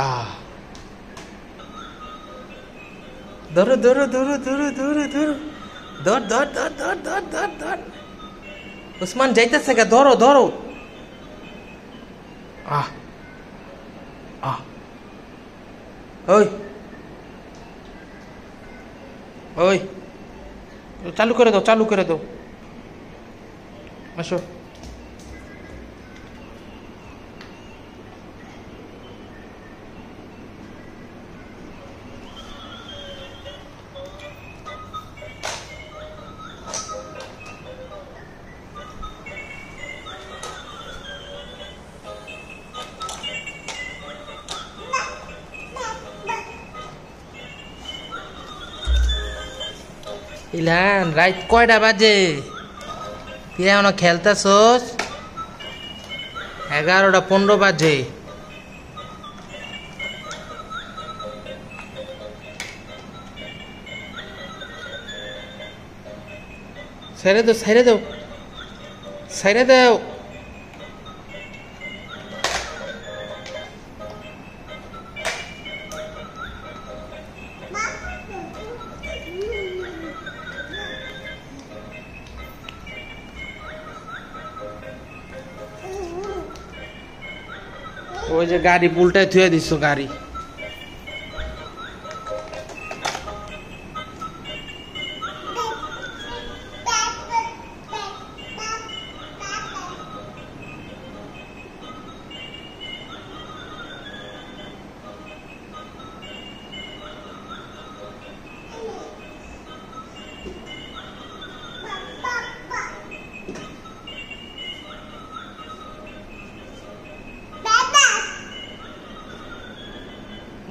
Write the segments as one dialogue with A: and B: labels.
A: আহ ধরো ধরো ধরো ধরো ধরো ধরো ধর ধর ধর ধর ধর ধর ধর উসমান যাইতেছে গা, ধরো ধরো। আহ আহ ওই ওই চালু করে দাও, চালু করে দাও। আসো। ইলান রাত কয়টা বাজে? তুই এখনো খেলতেছস? 11:15 বাজে। ছেড়ে দাও, ছেড়ে দাও, ছেড়ে দাও। ওই যে গাড়ি পুলটায় থুয়ে দিচ্ছ গাড়ি।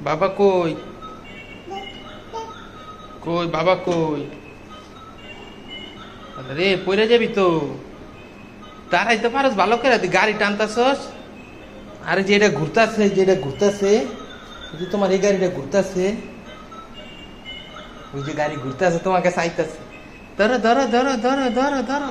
A: বাবা কই? কই বাবা কই? রে পড়ে যাবি তো। দাঁড়াইতে পারস ভালো করে, তুই গাড়ি টানতাছস। আরে যেটা ঘুরতাছে, যেটা ঘুরতাছে, যে তোমার এই গাড়িটা ঘুরতাছে, ওই যে গাড়ি ঘুরতাছে তোমাকে চাইতাছে। ধরো ধরো ধরো ধরো ধরো ধরো।